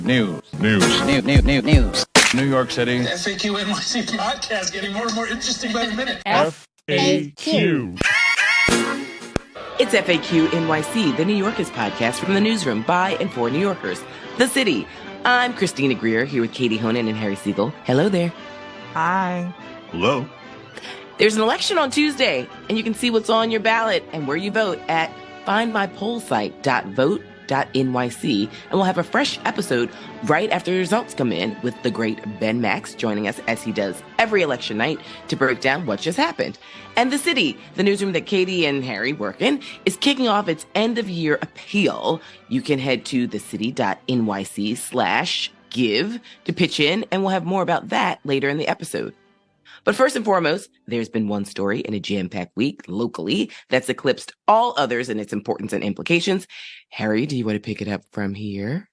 News. New York City. The FAQ NYC podcast getting more and more interesting by the minute. FAQ. It's FAQ NYC, the New Yorkers podcast from the newsroom by and for New Yorkers. The City. I'm Christina Greer, here with Katie Honan and Harry Siegel. Hello there. Hi. Hello. There's an election on Tuesday, and you can see what's on your ballot and where you vote at findmypollsite.vote.nyc, and we'll have a fresh episode right after the results come in with the great Ben Max joining us as he does every election night to break down what just happened. And The City, the newsroom that Katie and Harry work in, is kicking off its end-of-year appeal. You can head to thecity.nyc/give to pitch in, and we'll have more about that later in the episode. But first and foremost, there's been one story in a jam-packed week locally that's eclipsed all others in its importance and implications. Harry, do you want to pick it up from here?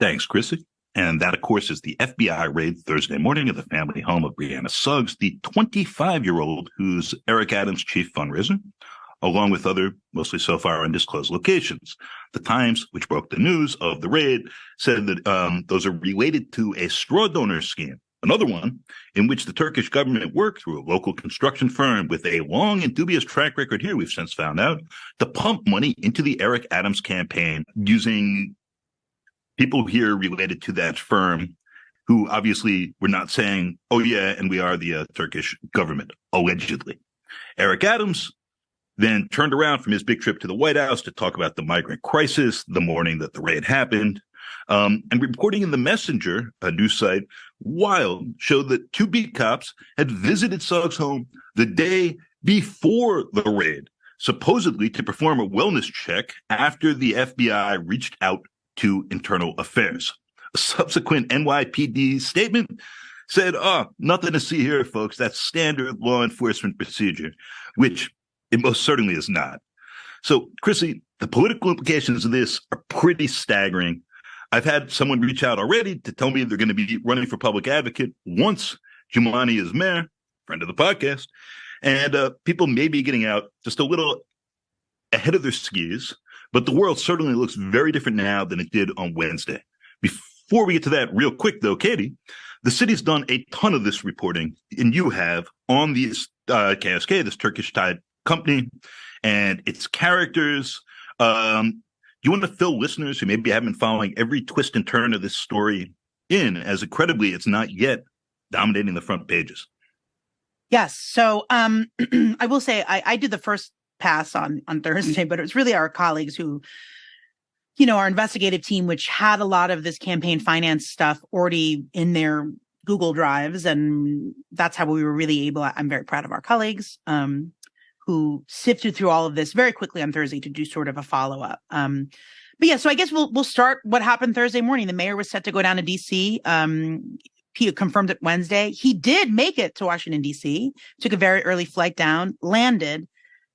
Thanks, Chrissy. And that, of course, is the FBI raid Thursday morning at the family home of Brianna Suggs, the 25-year-old who's Eric Adams' chief fundraiser, along with other, mostly so far undisclosed locations. The Times, which broke the news of the raid, said that those are related to a straw donor scheme. Another one in which the Turkish government worked through a local construction firm with a long and dubious track record here, we've since found out, to pump money into the Eric Adams campaign using people here related to that firm who obviously were not saying, oh, yeah, and we are the Turkish government, allegedly. Eric Adams then turned around from his big trip to the White House to talk about the migrant crisis the morning that the raid happened. And reporting in The Messenger, a news site, Wild, showed that two beat cops had visited Suggs' home the day before the raid, supposedly to perform a wellness check after the FBI reached out to Internal Affairs. A subsequent NYPD statement said, nothing to see here, folks. That's standard law enforcement procedure, which it most certainly is not. So, Chrissy, the political implications of this are pretty staggering. I've had someone reach out already to tell me they're going to be running for public advocate once Jumaane is mayor, friend of the podcast, and people may be getting out just a little ahead of their skis, but the world certainly looks very different now than it did on Wednesday. Before we get to that real quick, though, Katie, the city's done a ton of this reporting, and you have, on this KSK, this Turkish-tied company, and its characters. You want to fill listeners who maybe haven't been following every twist and turn of this story in, as incredibly it's not yet dominating the front pages? Yes. So I will say I did the first pass on Thursday, but it was really our colleagues who, our investigative team, which had a lot of this campaign finance stuff already in their Google Drives. And that's how we were really able, I'm very proud of our colleagues, who sifted through all of this very quickly on Thursday to do sort of a follow-up. But yeah, so I guess we'll start what happened Thursday morning. The mayor was set to go down to D.C. He confirmed it Wednesday. He did make it to Washington, D.C., took a very early flight down, landed.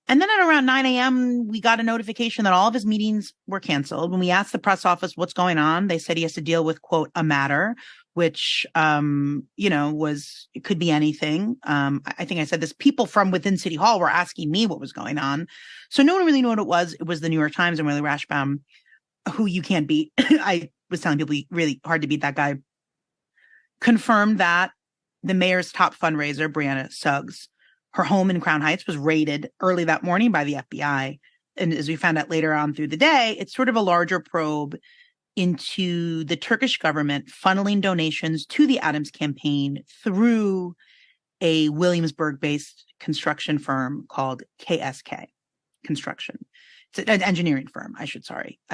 And then at around 9 a.m., we got a notification that all of his meetings were canceled. When we asked the press office what's going on, they said he has to deal with, quote, a matter, which, it could be anything. I think I said this. People from within City Hall were asking me what was going on. So no one really knew what it was. It was the New York Times and Willie Rashbaum, who you can't beat. I was telling people really hard to beat that guy. Confirmed that the mayor's top fundraiser, Brianna Suggs, her home in Crown Heights was raided early that morning by the FBI. And as we found out later on through the day, it's sort of a larger probe into the Turkish government funneling donations to the Adams campaign through a Williamsburg-based construction firm called KSK Construction. It's an engineering firm, I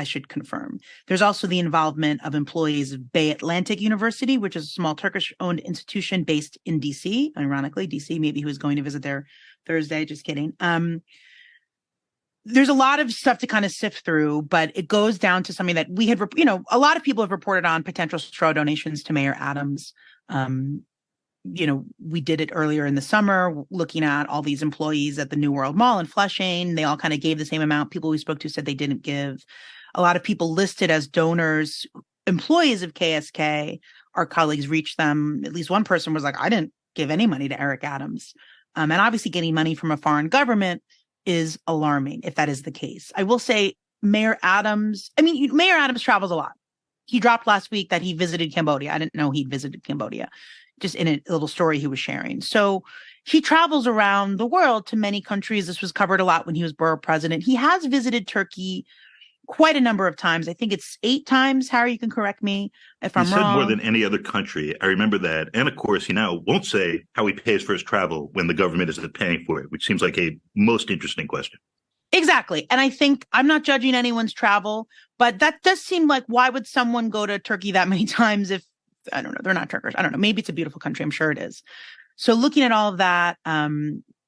should confirm. There's also the involvement of employees of Bay Atlantic University, which is a small Turkish-owned institution based in D.C. Ironically, D.C., maybe he was going to visit there Thursday, just kidding. There's a lot of stuff to kind of sift through, but it goes down to something that we had, a lot of people have reported on potential straw donations to Mayor Adams. We did it earlier in the summer, looking at all these employees at the New World Mall in Flushing. They all kind of gave the same amount. People we spoke to said they didn't give. A lot of people listed as donors, employees of KSK. Our colleagues reached them. At least one person was like, I didn't give any money to Eric Adams. And obviously getting money from a foreign government is alarming if that is the case. I will say Mayor Adams travels a lot. he dropped last week that he visited Cambodia. I didn't know he'd visited Cambodia, just in a little story he was sharing. So he travels around the world to many countries. This was covered a lot when he was borough president. He has visited Turkey quite a number of times. I think it's 8 times. Harry, you can correct me if I'm He said wrong. more than any other country. I remember that. And of course, he now won't say how he pays for his travel when the government isn't paying for it, which seems like a most interesting question. Exactly. And I think I'm not judging anyone's travel, but that does seem like, why would someone go to Turkey that many times if, I don't know, they're not Turkish. I don't know. Maybe it's a beautiful country. I'm sure it is. So looking at all of that,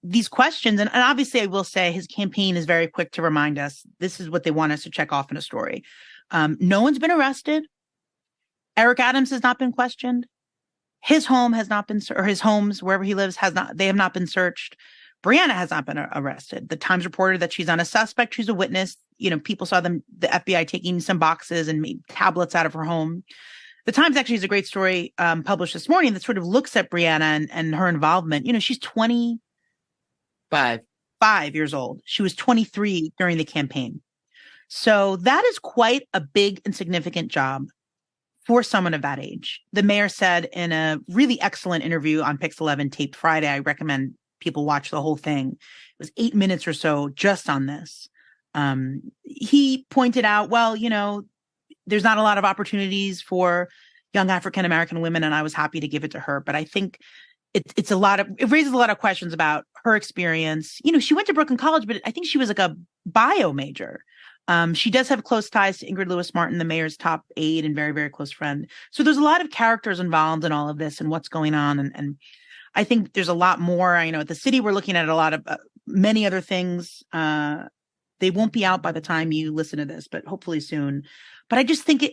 these questions, and obviously I will say his campaign is very quick to remind us this is what they want us to check off in a story. No one's been arrested. Eric Adams has not been questioned. His home has not been, or his homes, wherever he lives, they have not been searched. Brianna has not been arrested. The Times reported that she's not a suspect. She's a witness. You know, people saw the FBI taking some boxes and made tablets out of her home. The Times actually has a great story published this morning that sort of looks at Brianna and her involvement. You know, she's 25 years old. She was 23 during the campaign. So that is quite a big and significant job for someone of that age. The mayor said in a really excellent interview on Pix 11 taped Friday, I recommend people watch the whole thing. It was 8 minutes or so just on this. He pointed out, well, you know, there's not a lot of opportunities for young African-American women, and I was happy to give it to her. But I think it raises a lot of questions about her experience. You know, she went to Brooklyn College, but I think she was like a bio major. She does have close ties to Ingrid Lewis-Martin, the mayor's top aide and very, very close friend. So there's a lot of characters involved in all of this and what's going on. And I think there's a lot more. I know at the city, we're looking at a lot of many other things. They won't be out by the time you listen to this, but hopefully soon. But I just think,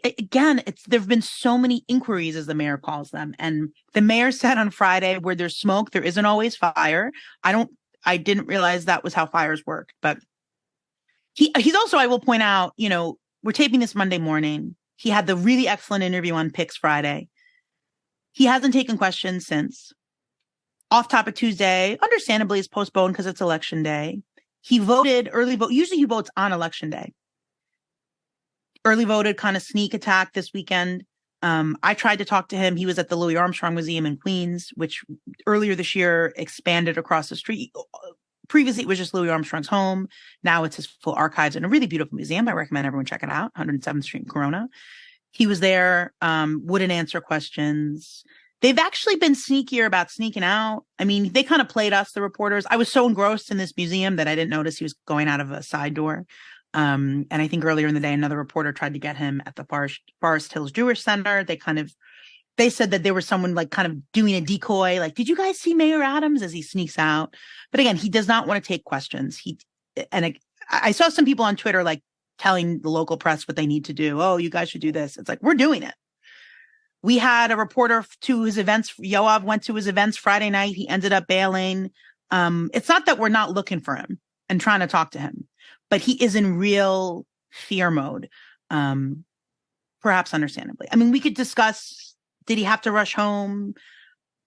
there've been so many inquiries, as the mayor calls them. And the mayor said on Friday, where there's smoke, there isn't always fire. I didn't realize that was how fires work. But he's also, I will point out, you know, we're taping this Monday morning. He had the really excellent interview on Pix Friday. He hasn't taken questions since. Off Topic Tuesday, understandably, is postponed because it's election day. He voted early vote. Usually he votes on election day. Early voted, kind of sneak attack this weekend. I tried to talk to him. He was at the Louis Armstrong Museum in Queens, which earlier this year expanded across the street. Previously, it was just Louis Armstrong's home. Now it's his full archives in a really beautiful museum. I recommend everyone check it out, 107th Street in Corona. He was there, wouldn't answer questions. They've actually been sneakier about sneaking out. I mean, they kind of played us, the reporters. I was so engrossed in this museum that I didn't notice he was going out of a side door. And I think earlier in the day, another reporter tried to get him at the Forest Hills Jewish Center. They said that there was someone like kind of doing a decoy, like, did you guys see Mayor Adams as he sneaks out? But again, he does not want to take questions. I saw some people on Twitter, like telling the local press what they need to do. Oh, you guys should do this. It's like, we're doing it. We had a reporter to his events. Yoav went to his events Friday night. He ended up bailing. It's not that we're not looking for him and trying to talk to him, but he is in real fear mode, perhaps understandably. I mean, we could discuss, did he have to rush home?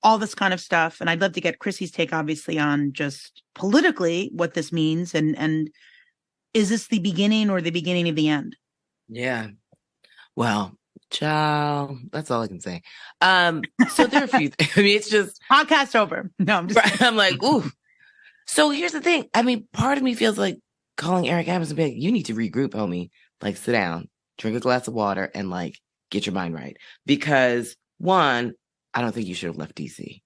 All this kind of stuff. And I'd love to get Chrissy's take, obviously, on just politically what this means. And is this the beginning or the beginning of the end? Yeah. Well, child, that's all I can say. So there are a few, I mean, it's just. Podcast over. No, I'm just. I'm like, ooh. So here's the thing. I mean, part of me feels like calling Eric Adams and be like, you need to regroup, homie. Like, sit down, drink a glass of water, and like, get your mind right. Because one, I don't think you should have left DC.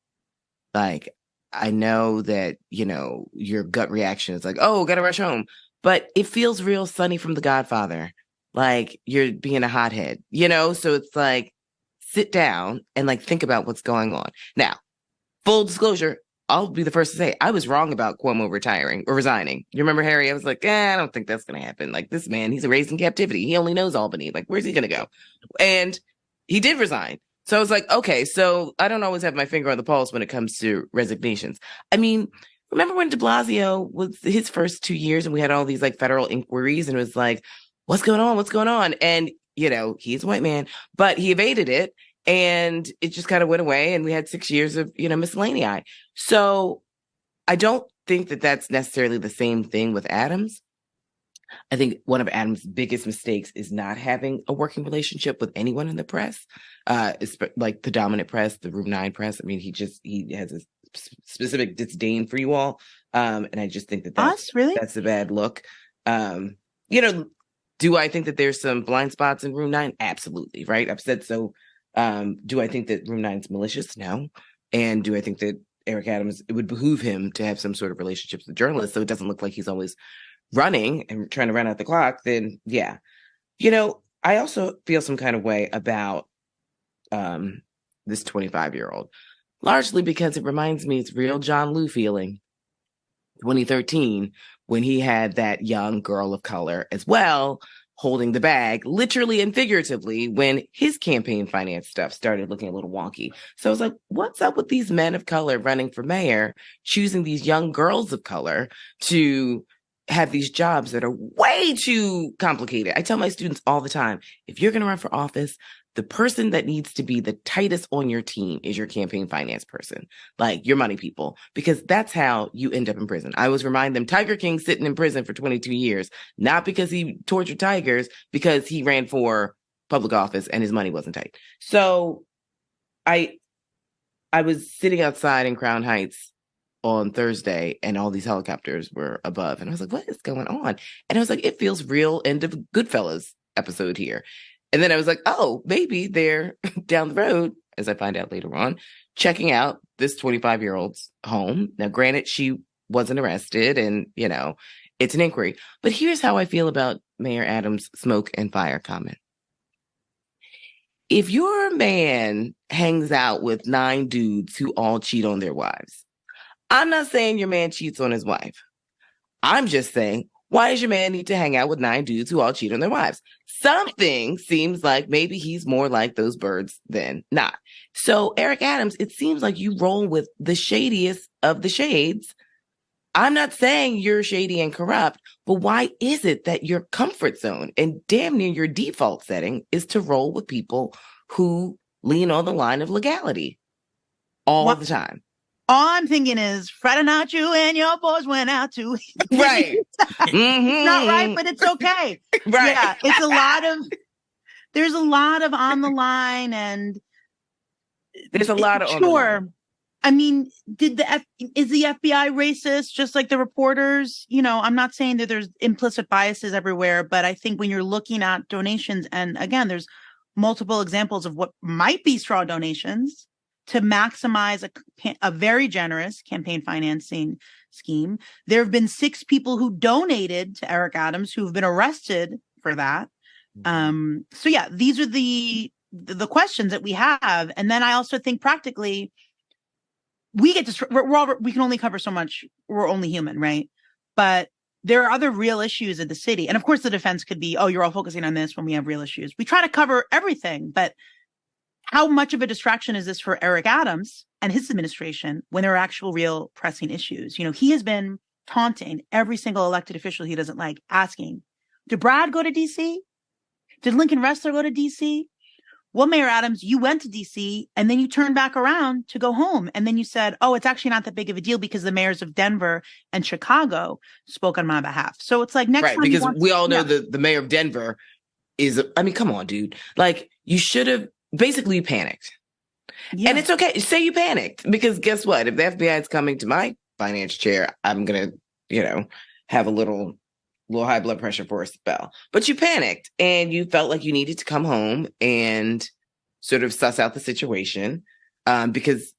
Like, I know that, you know, your gut reaction is like, oh, gotta rush home. But it feels real Sonny from The Godfather. Like, you're being a hothead, you know? So it's like, sit down and like, think about what's going on. Now, full disclosure, I'll be the first to say, I was wrong about Cuomo retiring or resigning. You remember, Harry? I was like, I don't think that's going to happen. Like, this man, he's raised in captivity. He only knows Albany. Like, where's he going to go? And he did resign. So I was like, okay, so I don't always have my finger on the pulse when it comes to resignations. I mean, remember when de Blasio was his first 2 years and we had all these like federal inquiries and it was like, what's going on? What's going on? And, you know, he's a white man, but he evaded it and it just kind of went away. And we had 6 years of, you know, miscellaneous. So I don't think that that's necessarily the same thing with Adams. I think one of Adam's biggest mistakes is not having a working relationship with anyone in the press, like the dominant press, the Room 9 press. I mean, he has a specific disdain for you all. And I just think that's a bad look. Do I think that there's some blind spots in Room 9? Absolutely, right? I've said so. Do I think that Room 9 is malicious? No. And do I think that Eric Adams, it would behoove him to have some sort of relationships with journalists so it doesn't look like he's always running and trying to run out the clock? Then yeah. I also feel some kind of way about this 25-year-old, largely because it reminds me it's real John Liu feeling 2013 when he had that young girl of color as well holding the bag, literally and figuratively, when his campaign finance stuff started looking a little wonky. So I was like, what's up with these men of color running for mayor, choosing these young girls of color to have these jobs that are way too complicated? I tell my students all the time, if you're going to run for office, the person that needs to be the tightest on your team is your campaign finance person, like your money people, because that's how you end up in prison. I always remind them, Tiger King's sitting in prison for 22 years, not because he tortured tigers, because he ran for public office and his money wasn't tight. So I was sitting outside in Crown Heights on Thursday and all these helicopters were above. And I was like, what is going on? And I was like, it feels real end of Goodfellas episode here. And then I was like, oh, maybe they're down the road, as I find out later on, checking out this 25-year-old's home. Now, granted, she wasn't arrested and, it's an inquiry. But here's how I feel about Mayor Adams' smoke and fire comment. If your man hangs out with 9 dudes who all cheat on their wives, I'm not saying your man cheats on his wife. I'm just saying, why does your man need to hang out with 9 dudes who all cheat on their wives? Something seems like maybe he's more like those birds than not. So, Eric Adams, it seems like you roll with the shadiest of the shades. I'm not saying you're shady and corrupt, but why is it that your comfort zone and damn near your default setting is to roll with people who lean on the line of legality all the time? All I'm thinking is, Friday night you and your boys went out to... Right. It's not right, but it's okay. Right. Yeah, there's a lot of on the line, and... There's a lot of on the line. I mean, is the FBI racist, just like the reporters? I'm not saying that there's implicit biases everywhere, but I think when you're looking at donations, and again, there's multiple examples of what might be straw donations to maximize a very generous campaign financing scheme. There have been 6 people who donated to Eric Adams who've been arrested for that. So yeah, these are the questions that we have. And then I also think practically we can only cover so much. We're only human, right? But there are other real issues in the city. And of course the defense could be, oh, you're all focusing on this when we have real issues. We try to cover everything, but how much of a distraction is this for Eric Adams and his administration when there are actual real pressing issues? He has been taunting every single elected official he doesn't like, asking, did Brad go to DC? Did Lincoln Ressler go to DC? Well, Mayor Adams, you went to DC and then you turned back around to go home. And then you said, oh, it's actually not that big of a deal because the mayors of Denver and Chicago spoke on my behalf. So it's like next time. Right, because we all know the mayor of Denver is, come on, dude. Like, you should have, basically you panicked. Yeah. And it's okay. Say you panicked, because guess what? If the FBI is coming to my finance chair, I'm going to, have a little high blood pressure for a spell. But you panicked and you felt like you needed to come home and sort of suss out the situation. Because,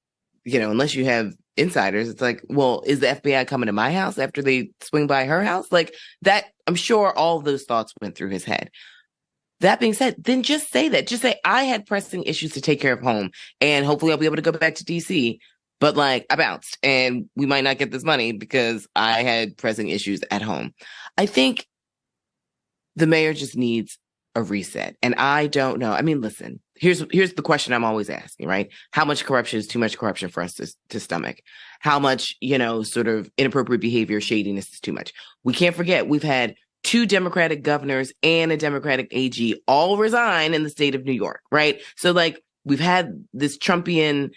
unless you have insiders, it's like, well, is the FBI coming to my house after they swing by her house? Like that, I'm sure all of those thoughts went through his head. That being said, then just say that. Just say, I had pressing issues to take care of home, and hopefully I'll be able to go back to DC. But I bounced, and we might not get this money because I had pressing issues at home. I think the mayor just needs a reset. And I don't know. I mean, listen, here's the question I'm always asking, right? How much corruption is too much corruption for us to stomach? How much, sort of inappropriate behavior, shadiness is too much? We can't forget, we've had 2 Democratic governors and a Democratic AG all resign in the state of New York, right? So we've had this Trumpian,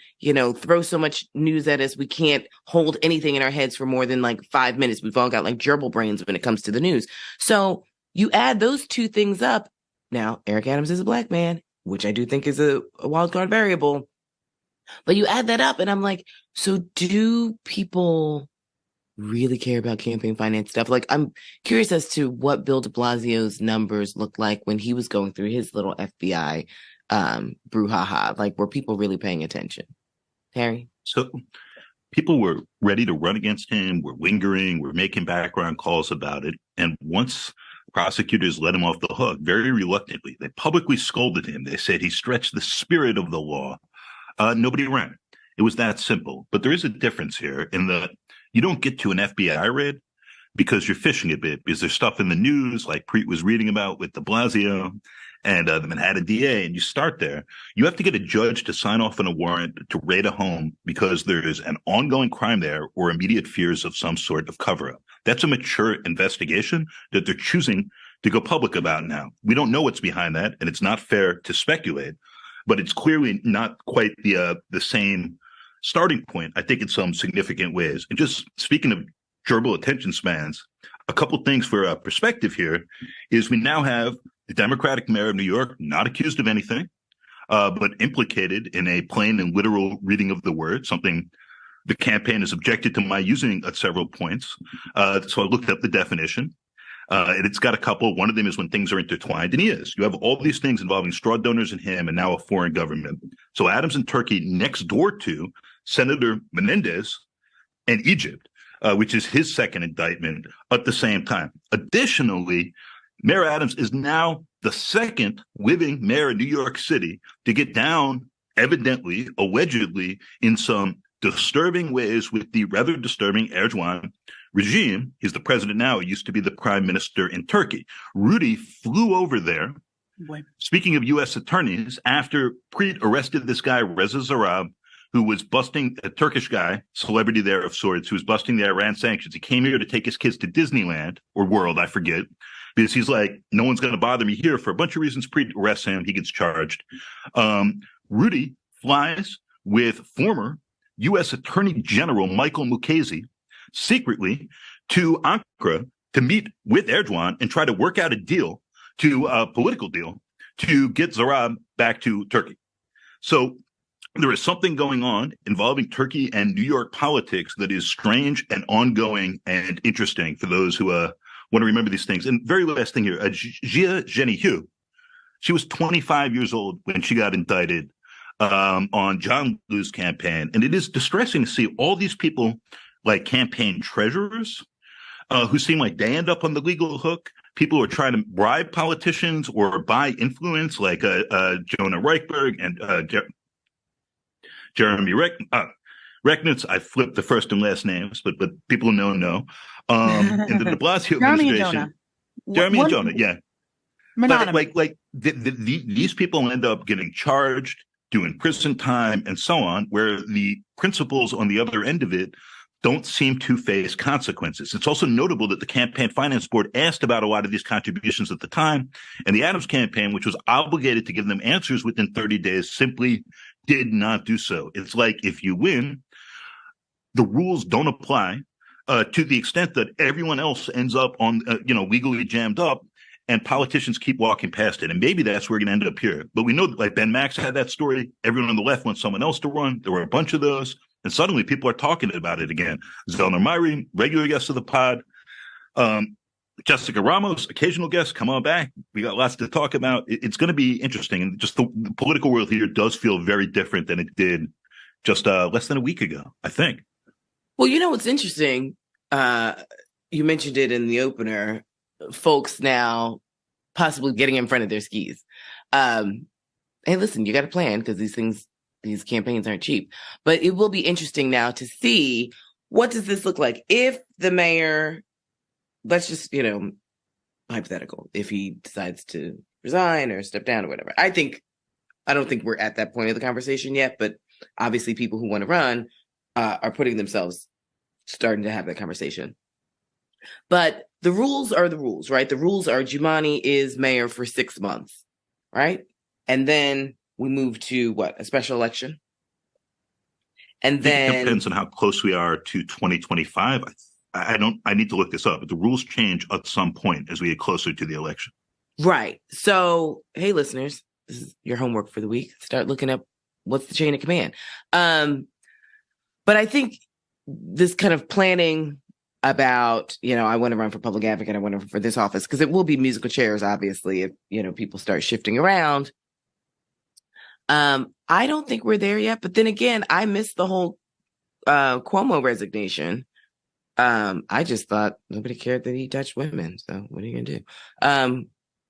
throw so much news at us, we can't hold anything in our heads for more than like 5 minutes. We've all got like gerbil brains when it comes to the news. So you add those two things up. Now, Eric Adams is a black man, which I do think is a wild card variable. But you add that up and I'm like, so do people really care about campaign finance stuff? Like, I'm curious as to what Bill de Blasio's numbers looked like when he was going through his little FBI brouhaha. Like, were people really paying attention? Harry? So people were ready to run against him, were lingering, were making background calls about it. And once prosecutors let him off the hook, very reluctantly, they publicly scolded him. They said he stretched the spirit of the law. Nobody ran. It was that simple. But there is a difference here in that you don't get to an FBI raid because you're fishing a bit, because there's stuff in the news like Preet was reading about with de Blasio and the Manhattan DA, and you start there. You have to get a judge to sign off on a warrant to raid a home because there is an ongoing crime there or immediate fears of some sort of cover-up. That's a mature investigation that they're choosing to go public about now. We don't know what's behind that, and it's not fair to speculate, but it's clearly not quite the same starting point, I think, in some significant ways. And just speaking of gerbil attention spans, a couple things for perspective here is we now have the Democratic mayor of New York not accused of anything, but implicated in a plain and literal reading of the word, something the campaign has objected to my using at several points. So I looked up the definition. And it's got a couple. One of them is when things are intertwined, and he is. You have all these things involving straw donors and him, and now a foreign government. So Adams and Turkey next door to Senator Menendez and Egypt, which is his second indictment at the same time. Additionally, Mayor Adams is now the second living mayor of New York City to get down, evidently, allegedly, in some disturbing ways with the rather disturbing Erdogan regime. He's the president now. He used to be the prime minister in Turkey. Rudy flew over there. Boy. Speaking of U.S. attorneys, after Preet arrested this guy, Reza Zarrab, who was busting a Turkish guy, celebrity there of sorts, who was busting the Iran sanctions. He came here to take his kids to Disneyland or World, I forget, because he's like, no one's going to bother me here for a bunch of reasons. Preet arrests him. He gets charged. Rudy flies with former U.S. Attorney General Michael Mukasey secretly to Ankara to meet with Erdogan and try to work out a deal, a political deal, to get Zarrab back to Turkey. So there is something going on involving Turkey and New York politics that is strange and ongoing and interesting for those who want to remember these things. And very last thing here, Jia Zhenihu, she was 25 years old when she got indicted on John Liu's campaign. And it is distressing to see all these people like campaign treasurers who seem like they end up on the legal hook. People who are trying to bribe politicians or buy influence, like Jonah Reichberg and Jeremy Recknitz. I flipped the first and last names, but people who know. In the de Blasio administration, Jeremy and Jonah, yeah. But like these people end up getting charged, doing prison time, and so on, where the principals on the other end of it don't seem to face consequences. It's also notable that the Campaign Finance Board asked about a lot of these contributions at the time, and the Adams campaign, which was obligated to give them answers within 30 days, simply did not do so. It's like if you win, the rules don't apply to the extent that everyone else ends up on, legally jammed up, and politicians keep walking past it. And maybe that's where we're going to end up here. But we know that, like, Ben Max had that story. Everyone on the left wants someone else to run. There were a bunch of those. And suddenly people are talking about it again. Zellner Myrie, regular guest of the pod. Jessica Ramos, occasional guest, come on back. We got lots to talk about. It's going to be interesting. And just the political world here does feel very different than it did just less than a week ago, I think. Well, you know what's interesting? You mentioned it in the opener. Folks now possibly getting in front of their skis. Hey, listen, you got to plan because these campaigns aren't cheap. But it will be interesting now to see, what does this look like if the mayor, let's just, hypothetical, if he decides to resign or step down or whatever. I don't think we're at that point of the conversation yet, but obviously people who want to run are putting themselves, starting to have that conversation. But the rules are the rules, right? The rules are Jumaane is mayor for 6 months, right? And then we move to a special election. And I think it then depends on how close we are to 2025. I need to look this up, but the rules change at some point as we get closer to the election. right. So, hey, listeners, this is your homework for the week. Start looking up what's the chain of command. But I think this kind of planning about, I want to run for public advocate, I want to run for this office, because it will be musical chairs, obviously, if, people start shifting around. I don't think we're there yet. But then again, I missed the whole Cuomo resignation. I just thought nobody cared that he touched women. So what are you going to do?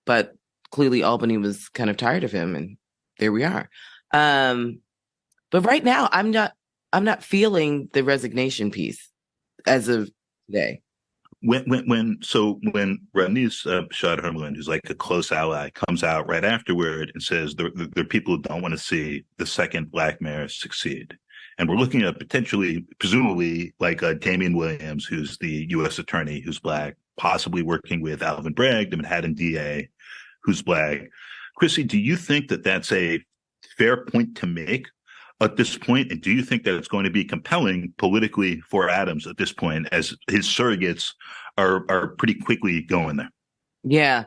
But clearly Albany was kind of tired of him, and there we are. But right now, I'm not feeling the resignation piece as of today. When Rodney's Shad Hermelin, who's like a close ally, comes out right afterward and says there are people who don't want to see the second black mayor succeed. And we're looking at presumably, like Damian Williams, who's the U.S. attorney, who's black, possibly working with Alvin Bragg, the Manhattan DA, who's black. Chrissy, do you think that that's a fair point to make at this point? And do you think that it's going to be compelling politically for Adams at this point, as his surrogates are pretty quickly going there? Yeah,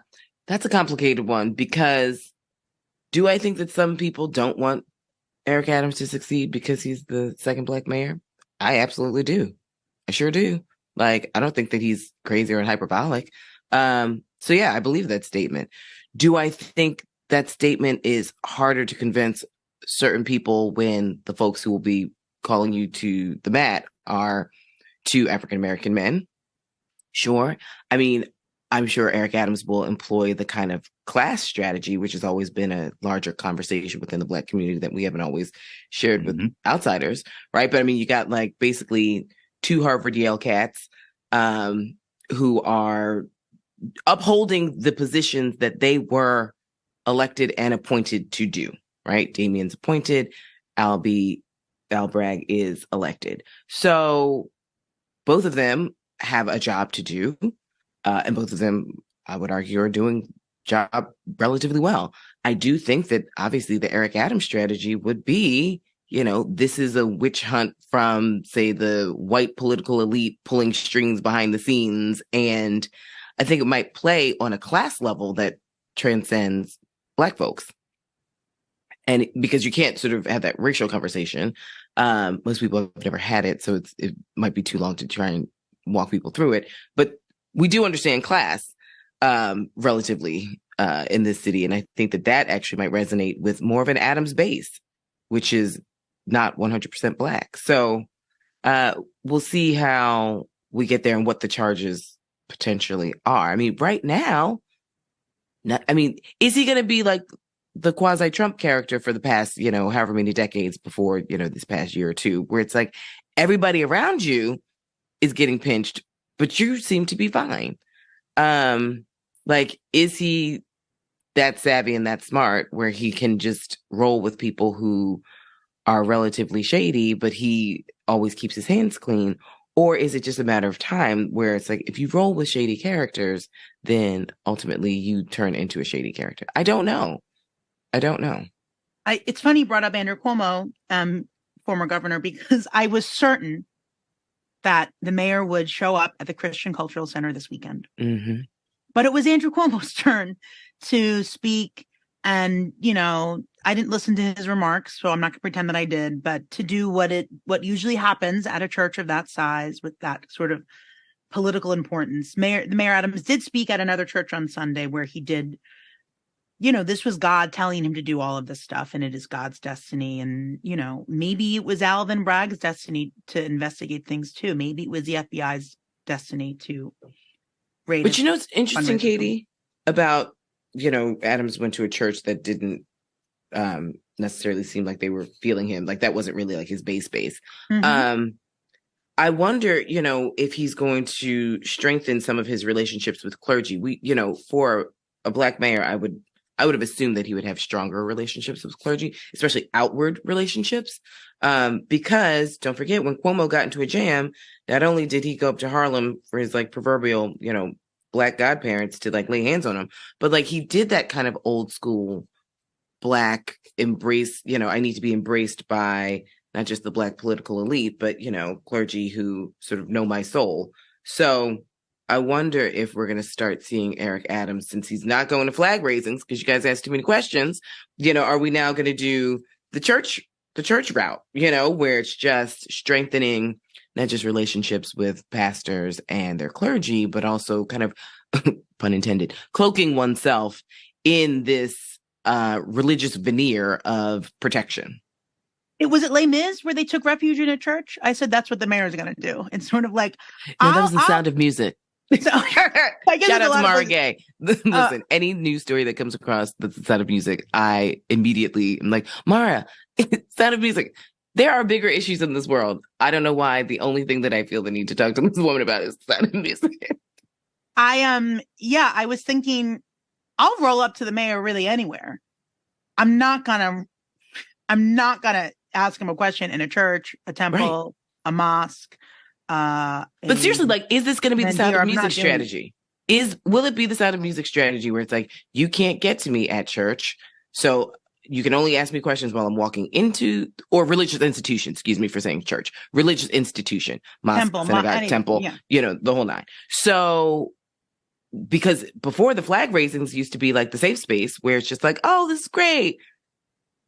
that's a complicated one, because do I think that some people don't want Eric Adams to succeed because he's the second black mayor? I absolutely do. I sure do. Like, I don't think that he's crazy or hyperbolic. So yeah, I believe that statement. Do I think that statement is harder to convince certain people when the folks who will be calling you to the mat are two African-American men? Sure. I mean, I'm sure Eric Adams will employ the kind of class strategy, which has always been a larger conversation within the Black community that we haven't always shared with outsiders, right? But I mean, you got like basically two Harvard Yale cats who are upholding the positions that they were elected and appointed to do, right? Damien's appointed, Al Bragg is elected. So both of them have a job to do. And both of them, I would argue, are doing job relatively well. I do think that obviously the Eric Adams strategy would be, this is a witch hunt from, say, the white political elite pulling strings behind the scenes. And I think it might play on a class level that transcends Black folks. And because you can't sort of have that racial conversation, most people have never had it. So it might be too long to try and walk people through it. But we do understand class relatively in this city. And I think that actually might resonate with more of an Adams base, which is not 100% Black. So we'll see how we get there and what the charges potentially are. I mean, right now, is he going to be like the quasi-Trump character for the past, however many decades before, this past year or two, where it's like everybody around you is getting pinched, but you seem to be fine. Is he that savvy and that smart where he can just roll with people who are relatively shady, but he always keeps his hands clean? Or is it just a matter of time where it's like, if you roll with shady characters, then ultimately you turn into a shady character? I don't know. It's funny you brought up Andrew Cuomo, former governor, because I was certain that the mayor would show up at the Christian Cultural Center this weekend. Mm-hmm. But it was Andrew Cuomo's turn to speak. And, I didn't listen to his remarks, so I'm not going to pretend that I did, but to do what usually happens at a church of that size with that sort of political importance. Mayor Adams did speak at another church on Sunday where he did, this was God telling him to do all of this stuff, and it is God's destiny. And, maybe it was Alvin Bragg's destiny to investigate things too. Maybe it was the FBI's destiny to raid. But it's interesting, Katie, about, Adams went to a church that didn't necessarily seem like they were feeling him. Like that wasn't really like his base. Mm-hmm. I wonder, if he's going to strengthen some of his relationships with clergy. We, for a Black mayor, I would have assumed that he would have stronger relationships with clergy, especially outward relationships. Because don't forget, when Cuomo got into a jam, not only did he go up to Harlem for his like proverbial, Black godparents to like lay hands on him, but like he did that kind of old school Black embrace, I need to be embraced by not just the Black political elite, but, clergy who sort of know my soul. So I wonder if we're going to start seeing Eric Adams, since he's not going to flag raisings because you guys asked too many questions. Are we now going to do the church route, where it's just strengthening not just relationships with pastors and their clergy, but also kind of, pun intended, cloaking oneself in this religious veneer of protection. Was it Les Mis where they took refuge in a church? I said that's what the mayor is going to do. It's sort of like no, that was The Sound of Music. Shout out to Mara Gay. Listen, any news story that comes across the Sound of Music, I immediately am like, Mara, Sound of Music. There are bigger issues in this world. I don't know why. The only thing that I feel the need to talk to this woman about is Sound of Music. I was thinking I'll roll up to the mayor really anywhere. I'm not gonna ask him a question in a church, a temple, a mosque. But seriously, is this going to be the Sound of Music strategy? Will it be the Sound of Music strategy where it's like, you can't get to me at church, so you can only ask me questions while I'm walking into, or religious institution, excuse me for saying church, religious institution, mosque, synagogue, temple, the whole nine. So, because before the flag raisings used to be like the safe space where it's just like, oh, this is great.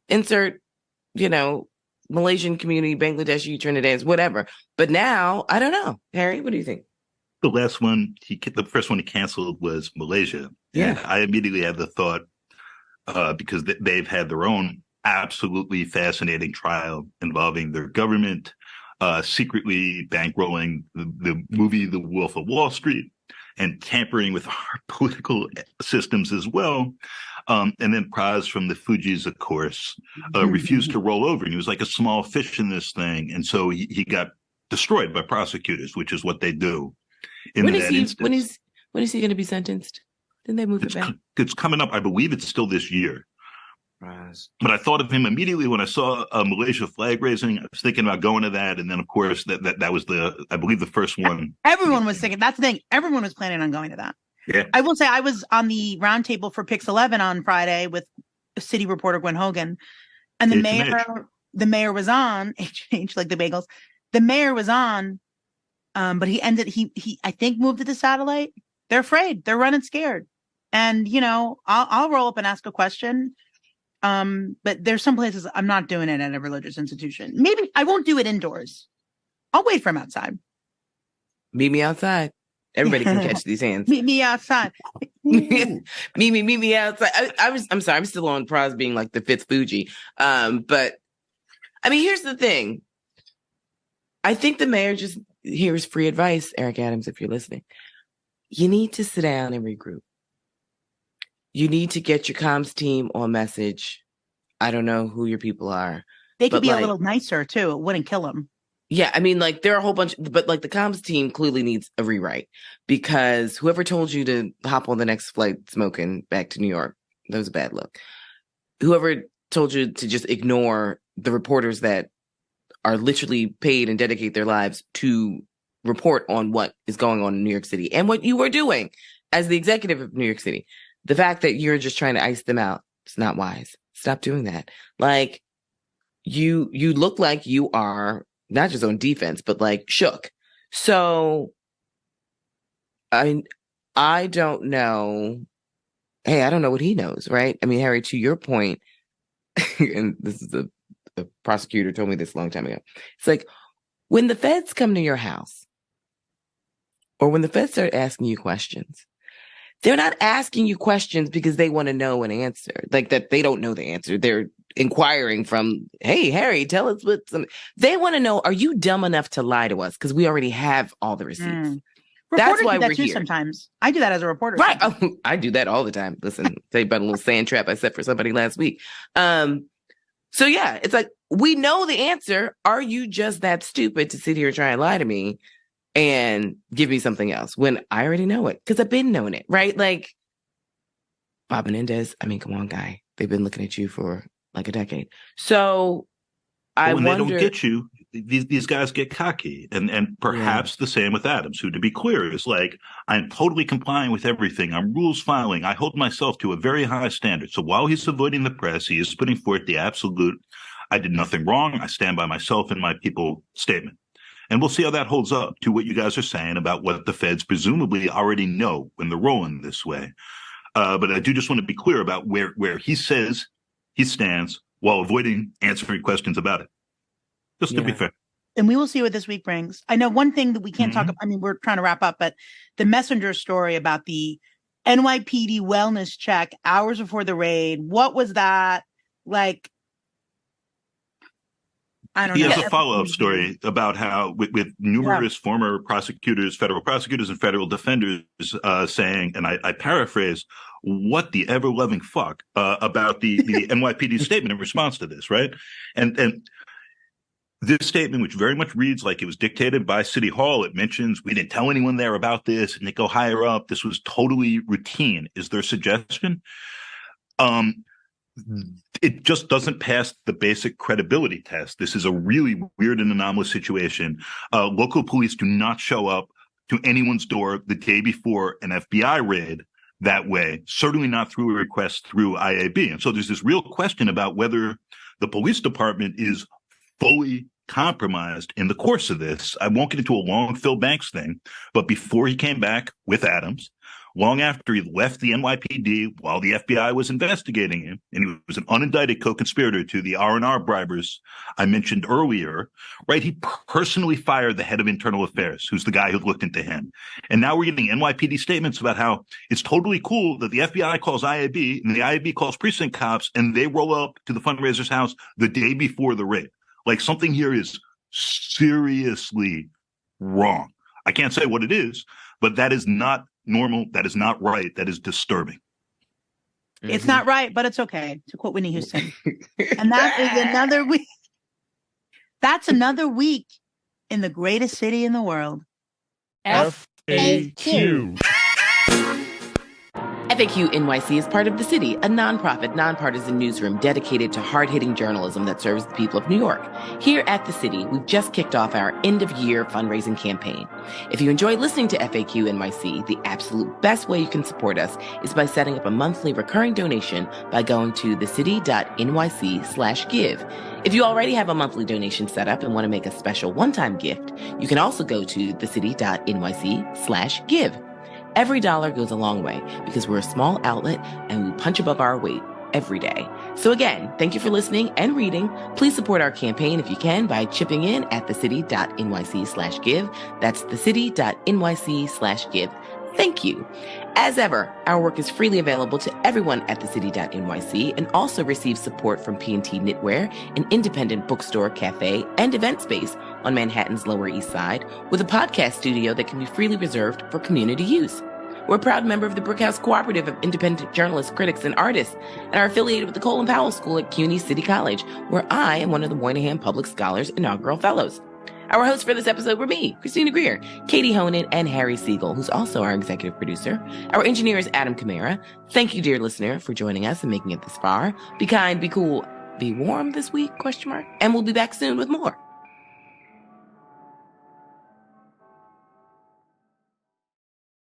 Insert, Malaysian community, Bangladeshi, Trinidadians, whatever. But now, I don't know. Harry, what do you think? The the first one he canceled was Malaysia. Yeah. And I immediately had the thought, because they've had their own absolutely fascinating trial involving their government secretly bankrolling the movie The Wolf of Wall Street and tampering with our political systems as well. And then Praz from the Fugees, of course, refused to roll over. And he was like a small fish in this thing. And so he got destroyed by prosecutors, which is what they do. When is he going to be sentenced? Didn't they move it back? It's coming up. I believe it's still this year. Praz. But I thought of him immediately when I saw a Malaysia flag raising. I was thinking about going to that. And then, of course, that was I believe the first one. Everyone was thinking. That's the thing. Everyone was planning on going to that. Yeah. I will say I was on the roundtable for Pix 11 on Friday with city reporter Gwen Hogan, and the mayor was on H like the bagels. The mayor was on, but he I think moved to the satellite. They're afraid. They're running scared, and I'll roll up and ask a question. But there's some places I'm not doing it at a religious institution. Maybe I won't do it indoors. I'll wait for him outside. Meet me outside. Everybody can catch these hands. Meet me outside. meet me outside. I'm sorry. I'm still on Praz being like the fifth Fuji. But I mean, here's the thing. I think the mayor just here's free advice, Eric Adams, if you're listening. You need to sit down and regroup. You need to get your comms team on message. I don't know who your people are. They could be a little nicer too. It wouldn't kill them. Yeah, I mean, there are a whole bunch, but the comms team clearly needs a rewrite, because whoever told you to hop on the next flight smoking back to New York, that was a bad look. Whoever told you to just ignore the reporters that are literally paid and dedicate their lives to report on what is going on in New York City and what you are doing as the executive of New York City. The fact that you're just trying to ice them out, it's not wise. Stop doing that. You look like you are not just on defense, but shook. So I don't know. Hey, I don't know what he knows, right? I mean, Harry, to your point, and this is a prosecutor told me this a long time ago. It's like when the feds come to your house, or when the feds start asking you questions, they're not asking you questions because they want to know an answer, that they don't know the answer. They're inquiring from, hey, Harry, tell us they want to know, are you dumb enough to lie to us? Because we already have all the receipts. That's why we're here. Sometimes I do that as a reporter. Right. Oh, I do that all the time. Listen, tell you about a little sand trap I set for somebody last week. So yeah, it's like, we know the answer. Are you just that stupid to sit here and try and lie to me and give me something else when I already know it? Because I've been knowing it, right? Bob Menendez, I mean, come on, guy. They've been looking at you for a decade. So I wonder. When they don't get you, these guys get cocky, and perhaps the same with Adams, who, to be clear, is like, I'm totally complying with everything. I'm rules filing. I hold myself to a very high standard. So while he's avoiding the press, he is putting forth the absolute, I did nothing wrong. I stand by myself and my people statement. And we'll see how that holds up to what you guys are saying about what the feds presumably already know when they're rolling this way. But I do just want to be clear about where he says he stands while avoiding answering questions about it. Just to be fair. And we will see what this week brings. I know one thing that we can't talk about. I mean, we're trying to wrap up, but the Messenger story about the NYPD wellness check hours before the raid. What was that like? I don't know. He has a follow-up story about how with numerous former prosecutors, federal prosecutors and federal defenders saying, and I paraphrase, what the ever-loving fuck about the NYPD statement in response to this, right? And this statement, which very much reads like it was dictated by City Hall, it mentions we didn't tell anyone there about this, and they go higher up. This was totally routine, is their suggestion. It just doesn't pass the basic credibility test. This is a really weird and anomalous situation. Local police do not show up to anyone's door the day before an FBI raid that way, certainly not through a request through IAB. And so there's this real question about whether the police department is fully compromised in the course of this. I won't get into a long Phil Banks thing, but before he came back with Adams, long after he left the NYPD while the FBI was investigating him, and he was an unindicted co-conspirator to the R&R bribers I mentioned earlier, right? He personally fired the head of internal affairs, who's the guy who looked into him. And now we're getting NYPD statements about how it's totally cool that the FBI calls IAB and the IAB calls precinct cops, and they roll up to the fundraiser's house the day before the raid. Like, something here is seriously wrong. I can't say what it is, but that is not normal. That is not right. That is disturbing. It's not right, but it's okay, to quote Whitney Houston. And that is another week. That's another week in the greatest city in the world. FAQ. FAQ NYC is part of The City, a nonprofit, nonpartisan newsroom dedicated to hard-hitting journalism that serves the people of New York. Here at The City, we've just kicked off our end-of-year fundraising campaign. If you enjoy listening to FAQ NYC, the absolute best way you can support us is by setting up a monthly recurring donation by going to thecity.nyc/give. If you already have a monthly donation set up and want to make a special one-time gift, you can also go to thecity.nyc/give. Every dollar goes a long way because we're a small outlet and we punch above our weight every day. So again, thank you for listening and reading. Please support our campaign if you can by chipping in at thecity.nyc/give. That's thecity.nyc/give. Thank you. As ever, our work is freely available to everyone at thecity.nyc and also receives support from P&T Knitwear, an independent bookstore, cafe, and event space on Manhattan's Lower East Side, with a podcast studio that can be freely reserved for community use. We're a proud member of the Brickhouse Cooperative of Independent Journalists, Critics, and Artists, and are affiliated with the Colin Powell School at CUNY City College, where I am one of the Moynihan Public Scholars Inaugural Fellows. Our hosts for this episode were me, Christina Greer, Katie Honan, and Harry Siegel, who's also our executive producer. Our engineer is Adam Kamara. Thank you, dear listener, for joining us and making it this far. Be kind, be cool, be warm this week, ? And we'll be back soon with more.